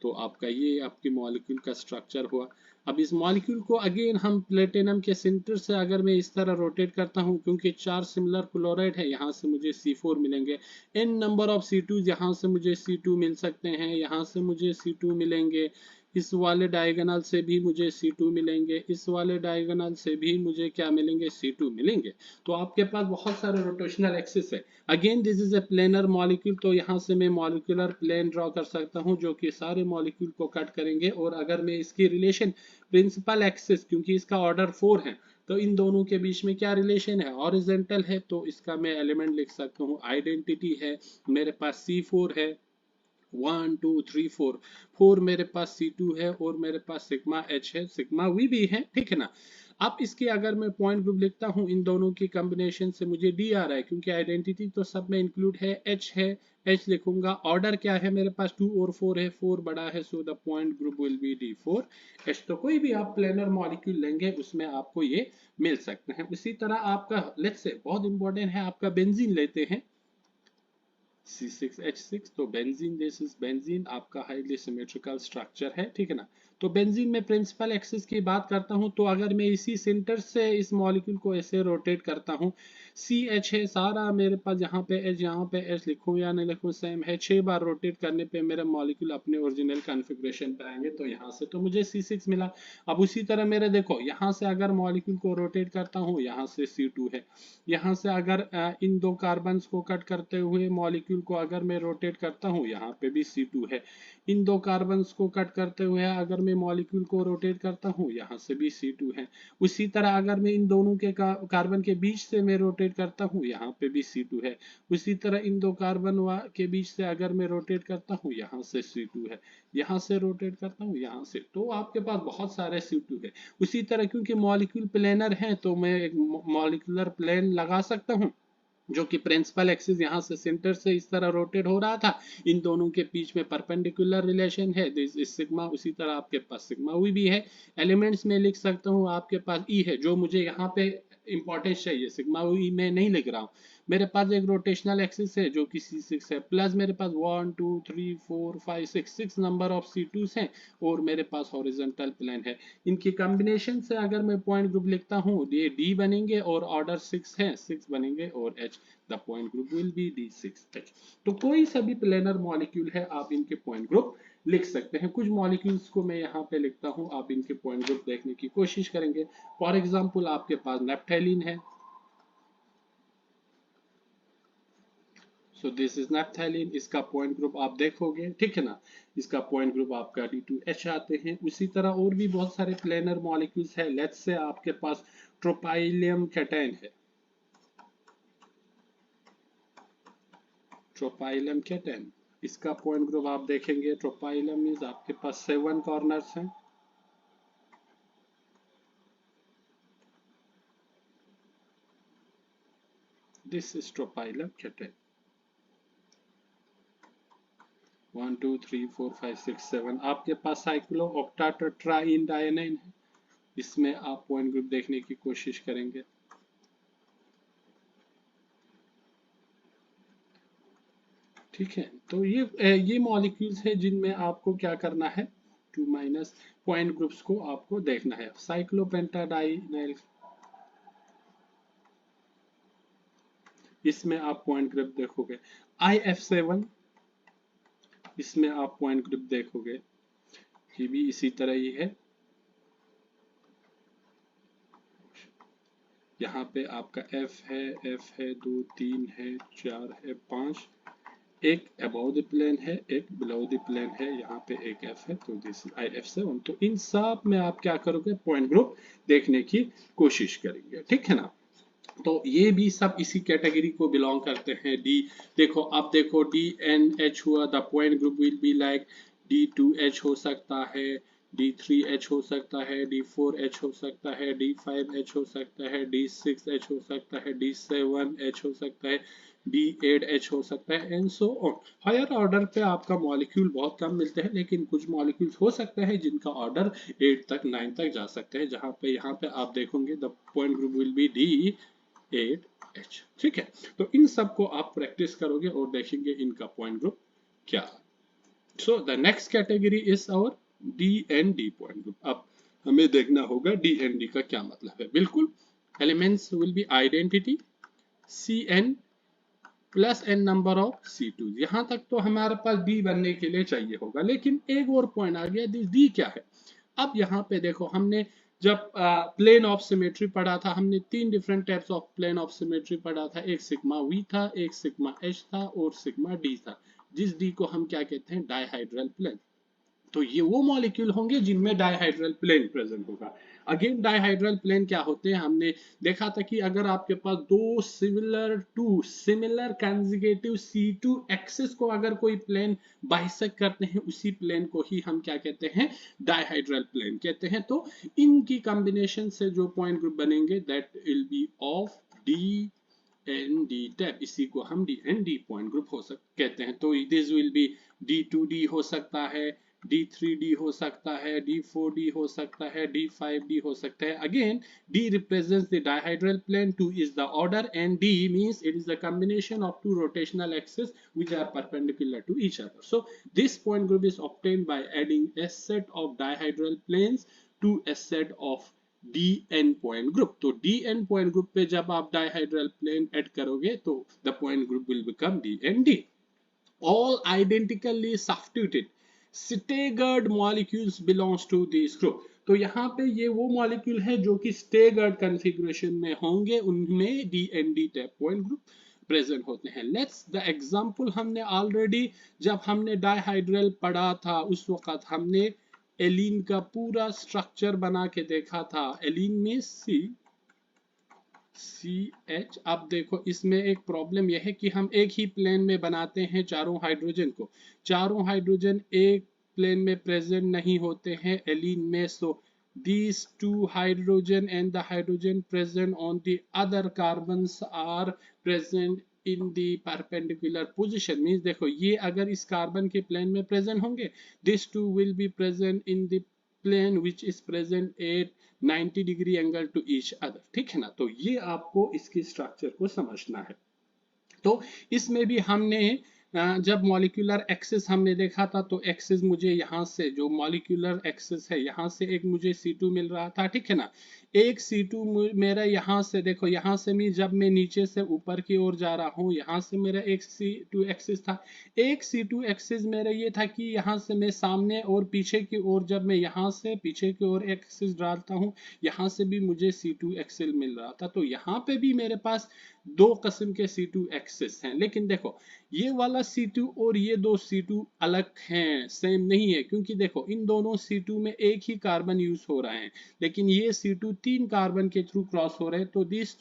तो आपका ये आपकी मॉलिक्यूल का स्ट्रक्चर हुआ। अब इस मॉलिक्यूल को अगेन हम प्लेटिनम के सेंटर से अगर मैं इस तरह रोटेट करता हूं, क्योंकि 4 सिमिलर क्लोराइड है, यहाँ से मुझे C4 मिलेंगे, n नंबर ऑफ C2, यहाँ से मुझे C2 मिल सकते हैं, यहाँ से मुझे C2 मिलेंगे, इस वाले डायगोनल से भी मुझे C2 मिलेंगे, इस वाले डायगोनल से भी मुझे क्या मिलेंगे, C2 मिलेंगे। तो आपके पास बहुत सारे रोटेशनल एक्सिस है। Again this is a planar molecule, तो यहाँ से मैं मॉलिक्यूलर प्लेन ड्रॉ कर सकता हूँ जो कि सारे मॉलिक्यूल को कट करेंगे। और अगर मैं इसकी रिलेशन प्रिंसिपल एक्सिस, क्योंकि इसका ऑर्डर 4 है, तो इन दोनों के बीच में क्या रिलेशन है, हॉरिजॉन्टल है, तो इसका मैं एलिमेंट लिख सकता हूँ आइडेंटिटी है, मेरे पास C4 है, 1 2 3 4, 4 मेरे पास C2 है और मेरे पास सिग्मा H है, सिग्मा V भी है, ठीक है ना। अब इसके अगर मैं पॉइंट ग्रुप लिखता हूँ इन दोनों की कॉम्बिनेशन से मुझे D आ रहा है, क्योंकि आइडेंटिटी तो सब में इंक्लूड है, H है, H लिखूंगा, ऑर्डर क्या है मेरे पास 2 और 4 है, 4 बड़ा है, so the point group will B D4H। तो कोई भी आप प्लेनर मॉलिक्यूल लेंगे उसमें आपको ये मिल सकते हैं। उसी तरह आपका लेट्स से बहुत इंपॉर्टेंट है, आपका बेंजीन लेते हैं C6H6, तो बेंजीन, दिस इज बेंजीन, आपका हाईली सिमेट्रिकल स्ट्रक्चर है, ठीक है ना। तो बेंजीन में प्रिंसिपल एक्सिस की बात करता हूं, तो अगर मैं इसी सेंटर से इस मॉलिक्यूल को ऐसे रोटेट करता हूं, CH है सारा मेरे पास, यहाँ पे H, यहाँ पे H, लिखूं या नहीं लिखूं सेम है, 6 बार रोटेट करने पे मेरा मॉलिक्यूल अपने ओरिजिनल कॉन्फ़िगरेशन पे आएंगे, तो यहाँ से तो मुझे C6 मिला। अब उसी तरह मेरे देखो यहाँ से अगर मॉलिक्यूल को रोटेट करता हूँ, यहाँ से C2 है, यहाँ से अगर इन दो कार्बन्स को कट करते हुए मॉलिक्यूल को अगर मैं रोटेट करता हूँ, यहाँ पे भी C2 है, इन दो कार्बन्स को कट करते हुए अगर मैं मॉलिक्यूल को रोटेट करता हूँ, यहाँ से भी C2 है। उसी तरह अगर मैं इन दोनों के कार्बन के बीच से मैं रोटेट करता हूँ, यहाँ पे भी C2 है। उसी तरह इन दो कार्बन के बीच से अगर मैं रोटेट करता हूँ, यहाँ से C2 है, यहाँ से रोटेट करता हूँ, यहाँ से, तो आपके पास बहुत सारे C2 है। उसी तरह क्योंकि मॉलिक्यूल प्लेनर है, तो मैं एक मॉलिक्यूलर प्लेन लगा सकता हूँ, जो कि प्रिंसिपल एक्सिस यहाँ से सेंटर से इस तरह रोटेट हो रहा था, इन दोनों के बीच में परपेंडिकुलर रिलेशन है, दिस सिग्मा। उसी तरह आपके पास सिग्मा भी है। एलिमेंट्स में लिख सकता हूँ, आपके पास ई है, जो मुझे यहाँ पे इंपॉर्टेंस चाहिए, सिग्मा ई में नहीं लिख रहा हूँ। मेरे पास एक रोटेशनल एक्सिस है जो कि C6 है, प्लस मेरे पास 1 2 3 4 5 6 नंबर ऑफ C2s हैं, और मेरे पास हॉरिजॉन्टल प्लेन है। इनकी कॉम्बिनेशन से अगर मैं पॉइंट ग्रुप लिखता हूँ, ये D बनेंगे और ऑर्डर 6 है, 6 बनेंगे और H, the point group will B D6H। तो कोई सा भी प्लेनर मॉलिक्यूल है, आप इनके पॉइंट ग्रुप लिख सकते हैं। कुछ मॉलिक्यूल्स को मैं यहाँ पे लिखता हूँ, आप इनके पॉइंट ग्रुप देखने की कोशिश करेंगे। फॉर एग्जाम्पल आपके पास नैप्थेलीन है, सो दिस इज नैप्थेलीन, इसका पॉइंट ग्रुप आप देखोगे, ठीक है ना, इसका पॉइंट ग्रुप आपका D2H आते हैं। उसी तरह और भी बहुत सारे प्लेनर मॉलिक्यूल्स है, लेट्स से आपके पास ट्रोपाइलियम केटेन है, ट्रोपाइलम केटेन, इसका पॉइंट ग्रुप आप देखेंगे, ट्रोपाइलम मींस आपके पास 7 कॉर्नर्स हैं, दिस इज ट्रोपाइलम केटेन, 1 2 3 4 5 6 7। आपके पास साइक्लो ऑक्टा टेट्राइन डायनाइन है, इसमें आप पॉइंट ग्रुप देखने की कोशिश करेंगे। ठीक है, तो ये मॉलिक्यूल्स है जिनमें आपको क्या करना है, 2 माइनस पॉइंट ग्रुप्स को आपको देखना है। साइक्लोपेंटाडाइनाइल, इसमें आप पॉइंट ग्रुप देखोगे। IF7, इसमें आप पॉइंट ग्रुप देखोगे, ये भी इसी तरह ही है। यहाँ पे आपका F है 2 3 है 4 है 5, एक अबव द प्लेन है, एक बिलो द प्लेन है, यहाँ पे एक F है, तो दिस इज IF7। तो इन सब में आप क्या करोगे, पॉइंट ग्रुप देखने की कोशिश करेंगे, ठीक है ना। तो ये भी सब इसी कैटेगरी को बिलोंग करते हैं। डी देखो, अब देखो DNH हुआ, the point group will be like D2H हो सकता है, D3H हो सकता है, D4H हो सकता है, D5H हो सकता है, D6H हो सकता है, D7H हो सकता है, D8H हो सकता है, and so on. Higher order पे आपका मॉलिक्यूल बहुत कम मिलते हैं, लेकिन कुछ मॉलिक्यूल्स हो सकते हैं जिनका ऑर्डर 8 तक 9 तक जा सकते हैं, जहां पे यहाँ पे आप देखोगे the point group will B D8H, ठीक है। तो इन सब को आप प्रैक्टिस करोगे और देखेंगे इनका पॉइंट ग्रुप क्या है। So the next category is our DND point group. अब हमें देखना होगा DND का क्या मतलब है। बिल्कुल, elements will be identity CN plus n number of C2। यहां तक तो हमारे पास D बनने के लिए चाहिए होगा, लेकिन एक और पॉइंट आ गया, D क्या है। अब यहाँ पे देखो, हमने जब प्लेन ऑफ सिमेट्री पढ़ा था, हमने 3 different types of plane of symmetry पढ़ा था। एक सिग्मा V था, एक सिग्मा H था और सिग्मा D था, जिस D को हम क्या कहते हैं, डायहाइड्रल प्लेन। तो ये वो मॉलिक्यूल होंगे जिनमें डायहाइड्रल प्लेन प्रेजेंट होगा। अगेन डाइहाइड्रल प्लेन क्या होते हैं, हमने देखा था कि अगर आपके पास दो सिमिलर कंजुगेटिव C2 एक्सिस को अगर कोई प्लेन बाइसेक्ट करते हैं, उसी प्लेन को ही हम क्या कहते हैं, डाइहाइड्रल प्लेन कहते हैं। तो इनकी कॉम्बिनेशन से जो पॉइंट ग्रुप बनेंगे that will be of D n d type, इसी को हम D n d point group कहते हैं। तो दिस विल बी D2D हो सकता है, D3D हो सकता है, D4D हो सकता है, D5D हो सकता है। Again D represents the dihedral plane, 2 is the order, and D means it is the combination of two rotational axes which are perpendicular to each other. So this point group is obtained by adding a set of dihedral planes to a set of DN point group. तो DN point group पे जब आप dihedral plane add करोगे तो the point group will become DND. All identically substituted staggered molecules belongs to this group. तो यहाँ पे ये वो मॉलिक्यूल है जो कि staggered configuration में होंगे, उनमें DND type point group present होते हैं। लेट्स द एग्जाम्पल हमने ऑलरेडी जब हमने डाइहाइड्रल पढ़ा था उस वक्त हमने एलीन का पूरा स्ट्रक्चर बना के देखा था। एलीन में CH। अब देखो इसमें एक प्रॉब्लम यह है कि हम एक ही प्लेन में बनाते हैं चारों हाइड्रोजन को, चारों हाइड्रोजन एक प्लेन में प्रेजेंट नहीं होते हैं एलीन में। सो these two hydrogen and the hydrogen present on the other carbons are present in the perpendicular position, means देखो ये अगर इस कार्बन के प्लेन में प्रेजेंट होंगे, these two will be present in the plane which is present at 90 degree angle to each other. ठीक है ना, तो ये आपको इसकी स्ट्रक्चर को समझना है। तो इसमें भी हमने जब मॉलिक्यूलर एक्सिस हमने देखा था तो एक्सिस मुझे यहाँ से जो मॉलिक्यूलर एक्सिस है यहाँ से एक मुझे C2 मिल रहा था। ठीक है ना, एक C2 मेरा यहाँ से देखो, यहाँ से मैं जब मैं नीचे से ऊपर की ओर जा रहा हूँ, यहाँ से मेरा एक C2 एक्सिस था। एक C2 एक्सिस मेरा ये था कि यहाँ से मैं सामने और पीछे की ओर, जब मैं यहाँ से पीछे की ओर एक्सिस डालता हूँ, यहाँ से भी मुझे C2 एक्सिस मिल रहा था। तो यहाँ पे भी मेरे पास दो किस्म के C2 एक्सिस हैं। लेकिन देखो ये वाला C2 और ये दो C2 अलग हैं, सेम नहीं है, क्योंकि देखो इन दोनों C2 में एक ही कार्बन यूज हो रहा है, लेकिन ये C2 तीन कार्बन के थ्रू क्रॉस हो रहे हैं। तो दिस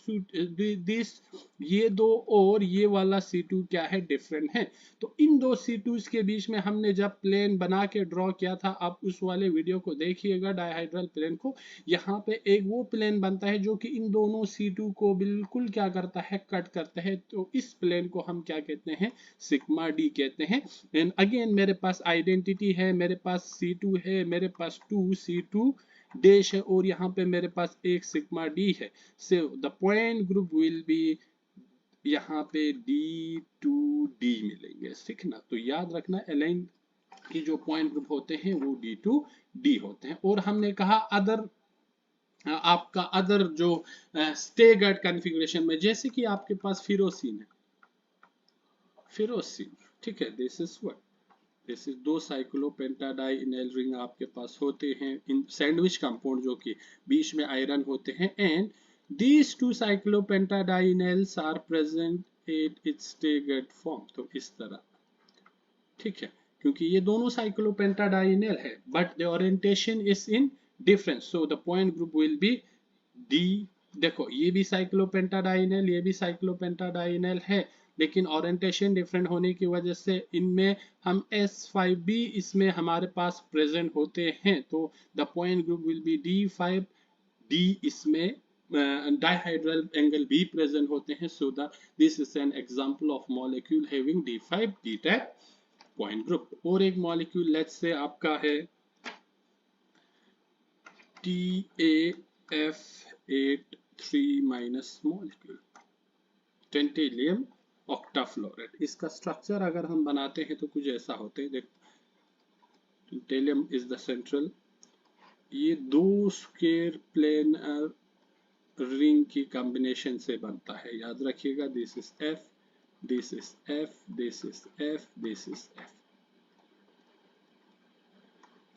ये दो और ये वाला C2 क्या है, डिफरेंट है। तो इन दो C2s के बीच में हमने जब प्लेन बना के ड्रॉ किया था, आप उस वाले वीडियो को देखिएगा डाइहाइड्रल प्लेन को, यहाँ पे एक वो प्लेन बनता है जो कि इन दोनों C2 को बिल्कुल क्या करता है, कट करता है। तो इस प्लेन को हम क्या कहते हैं, सिग्मा डी कहते हैं। एंड अगेन मेरे पास आइडेंटिटी है, मेरे पास C2 है, मेरे पास 2C2 डैश है और यहाँ पे मेरे पास एक सिग्मा डी है। So the point group will B यहाँ पे D2D मिलेंगे। ठीक ना, तो याद रखना एलाइन की जो पॉइंट ग्रुप होते हैं वो D2D होते हैं। और हमने कहा अदर आपका अदर जो स्टेगर्ड कॉन्फ़िगरेशन में, जैसे कि आपके पास फिरोसिन है, फिरोसिन, ठीक है, this is what, this is दो साइक्लोपेंटाडाइइनल रिंग आपके पास होते हैं इन सैंडविच कंपाउंड जो कि बीच में आयरन होते हैं। And these two cyclopentadienyls are present at its staggered form। तो इस तरह, ठीक है, क्योंकि ये दोनों साइक्लोपेंटाडाइनल है but the orientation is in difference, so the point group will B D. देखो ये भी साइक्लोपेंटाडाइनल, ये भी साइक्लोपेंटाडाइनल है, लेकिन ओरिएंटेशन डिफरेंट होने की वजह से इनमें हम S5B इसमें हमारे पास प्रेजेंट होते हैं। तो the point group will B D5D, इसमें डाइहाइड्रल एंगल भी प्रेजेंट होते हैं। So the this is an example of molecule having D5D type point group. और एक मॉलिक्यूल लेट्स से आपका है TAF83- मॉलिक्यूल, टेंटेलियम ऑक्टाफ्लोराइड। इसका स्ट्रक्चर अगर हम बनाते हैं तो कुछ ऐसा होते हैं, देखो टेंटेलियम इज द सेंट्रल, ये दो स्क्वायर प्लेनर रिंग की कॉम्बिनेशन से बनता है, याद रखिएगा। This is F, this is F, this is F, this is F।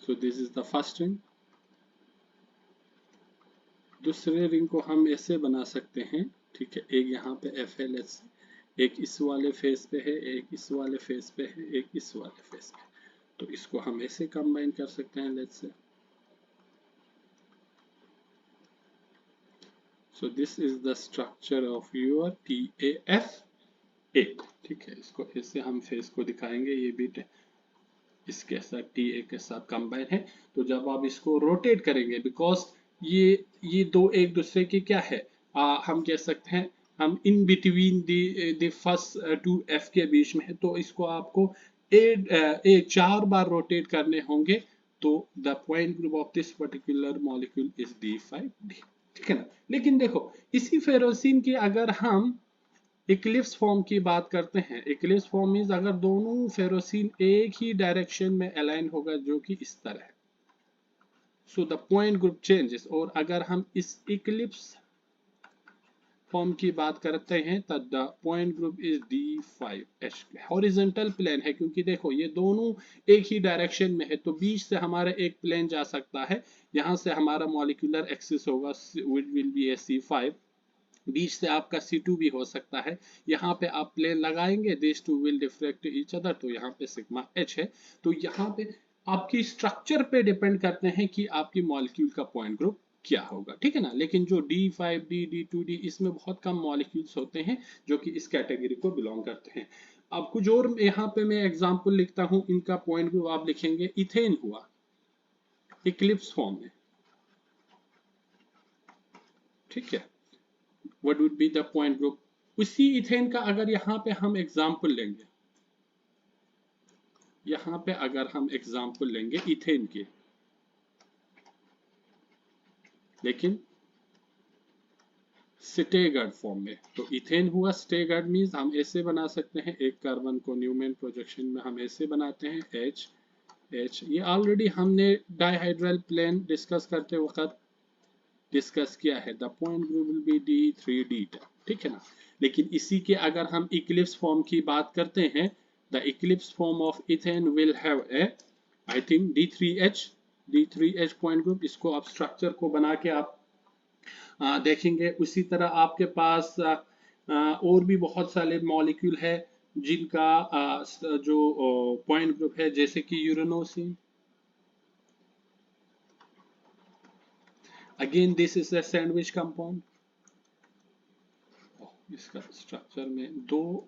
So this is the first ring। दूसरे रिंग को हम ऐसे बना सकते हैं, ठीक है, एक यहाँ पे F है, लेट्स एक इस वाले फेस पे है, एक इस वाले फेस पे है, एक इस वाले फेस पे, तो इसको हम ऐसे कंबाइन कर सकते हैं। लेट्स से So this is the structure of your TAF8. ठीक है, इसको ऐसे हम फेस को दिखाएंगे, ये भी इसके साथ TA के साथ कंबाइन है। तो जब आप इसको रोटेट करेंगे, बिकॉज ये दो एक दूसरे की क्या है, हम कह सकते हैं हम in between the first two F के बीच में है, तो इसको आपको एक 4 बार रोटेट करने होंगे। तो the point group of this particular molecule is D5D, ठीक है ना। लेकिन देखो इसी फेरोसिन की अगर हम इक्लिप्स फॉर्म की बात करते हैं, इक्लिप्स फॉर्म मींस अगर दोनों फेरोसिन एक ही डायरेक्शन में अलाइन होगा, जो कि इस तरह, so the point group changes. और अगर हम इस इक्लिप्स फॉर्म की बात करते हैं तब the point group is D5H। Horizontal plane है, क्योंकि देखो ये दोनों एक ही डायरेक्शन में है, तो बीच से हमारा एक प्लेन जा सकता है, यहां से हमारा मॉलिक्यूलर एक्सिस होगा व्हिच विल बी C5, बीच से आपका C2 भी हो सकता है, यहाँ पे आप प्लेन लगाएंगे, this two will diffract each other, तो यहाँ पे सिग्मा H है। तो यहाँ पे आपकी स्ट्रक्चर पे डिपेंड करते हैं कि आपकी मॉलिक्यूल का पॉइंट ग्रुप क्या होगा, ठीक है ना। लेकिन जो D5D D2D इसमें बहुत कम मॉलिक्यूल्स होते हैं जो कि इस कैटेगरी को बिलोंग करते हैं। अब कुछ और यहाँ पे मैं एग्जांपल लिखता हूँ, इनका पॉइंट ग्रुप आप लिखेंगे, इथेन हुआ इक्लिप्स फॉर्म में, ठीक है, what would be the point group। उसी इथेन का अगर यहाँ पे हम एग्जांपल लेंगे, यहाँ पे अगर हम एग्जांपल लेंगे इथेन के, लेकिन स्टेगर्ड फॉर्म में, तो इथेन हुआ स्टेगर्ड मींस हम ऐसे बना सकते हैं, एक कार्बन को न्यूमैन प्रोजेक्शन में हम ऐसे बनाते हैं H H। ये ऑलरेडी हमने डाइहाइड्रल प्लेन डिस्कस करते वक्त डिस्कस किया है, the point group will B D3D, ठीक है ना। लेकिन इसी के अगर हम इक्लिप्स फॉर्म की बात करते हैं, the Eclipse form of ethane will have a, I think D3H point group. इसको आप स्ट्रक्चर को बना के आप देखेंगे। उसी तरह आपके पास और भी बहुत सारे मॉलिक्यूल है जिनका जो पॉइंट ग्रुप है, जैसे कि uranocene, again this is a sandwich compound. इसका स्ट्रक्चर में 2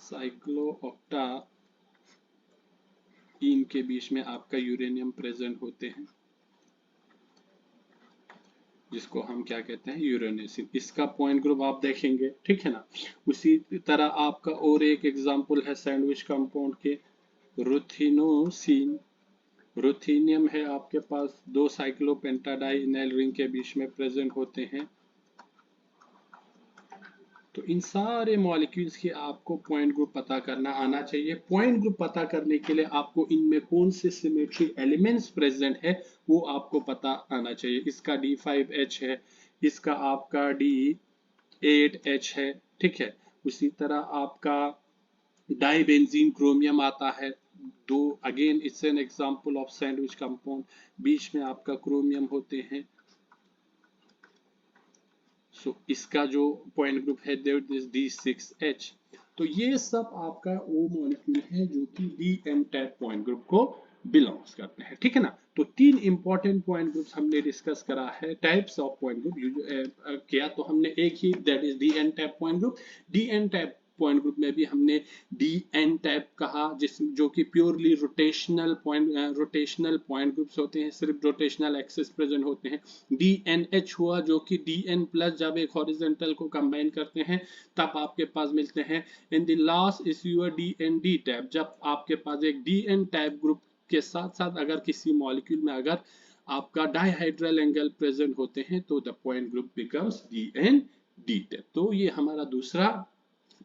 साइक्लोऑक्टा इनके बीच में आपका यूरेनियम प्रेजेंट होते हैं, जिसको हम क्या कहते हैं, यूरेनोसिन। इसका पॉइंट ग्रुप आप देखेंगे, ठीक है ना। उसी तरह आपका और एक एग्जांपल है सैंडविच कंपाउंड के, रुथिनोसिन। रुथीनियम है आपके पास, 2 साइक्लोपेंटाडाइनाइल रिंग के बीच में प्रेजेंट होते हैं। तो इन सारे मॉलिक्यूल्स के आपको पॉइंट ग्रुप पता करना आना चाहिए। पॉइंट ग्रुप पता करने के लिए आपको इनमें कौन से सिमेट्री एलिमेंट्स प्रेजेंट है वो आपको पता आना चाहिए। इसका D5H है, इसका आपका D8H है, ठीक है। उसी तरह आपका डाइबेंजीन क्रोमियम आता है, 2, again it's an example of sandwich compound, बीच में आपका क्रोमियम होते हैं। सो इसका जो पॉइंट ग्रुप है दैट इज D6H। तो ये सब आपका वो मॉलिक्यूल है जो कि DN टाइप पॉइंट ग्रुप को बिलोंग्स करते हैं, ठीक है ना। तो 3 इंपॉर्टेंट पॉइंट ग्रुप्स हमने डिस्कस करा है, टाइप्स ऑफ पॉइंट ग्रुप किया। तो हमने एक ही, that is DN type point group. DN type point group में भी हमने DN टाइप कहा, जिस जो कि प्योरली रोटेशनल पॉइंट ग्रुप्स होते हैं, सिर्फ रोटेशनल एक्सिस प्रेजेंट होते हैं। DNH हुआ जो कि DN प्लस जब एक हॉरिजॉन्टल को कंबाइन करते हैं तब आपके पास मिलते हैं। In the last is your DND type, जब आपके पास एक DN टाइप ग्रुप के साथ साथ अगर किसी मॉलिक्यूल में अगर आपका डाइहाइड्रल एंगल प्रेजेंट होते हैं तो the point group becomes DND type. तो ये हमारा दूसरा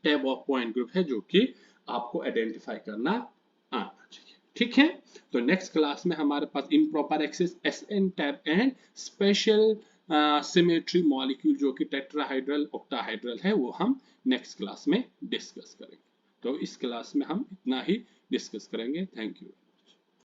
टाइप ऑफ पॉइंट ग्रुप है जो कि आपको आइडेंटिफाई करना आना चाहिए, ठीक है। तो नेक्स्ट क्लास में हमारे पास improper axis SN type and special symmetry molecule जो कि टेट्राहाइड्रल ऑक्टाहाइड्रल है वो हम नेक्स्ट क्लास में डिस्कस करेंगे। तो इस क्लास में हम इतना ही डिस्कस करेंगे। Thank you.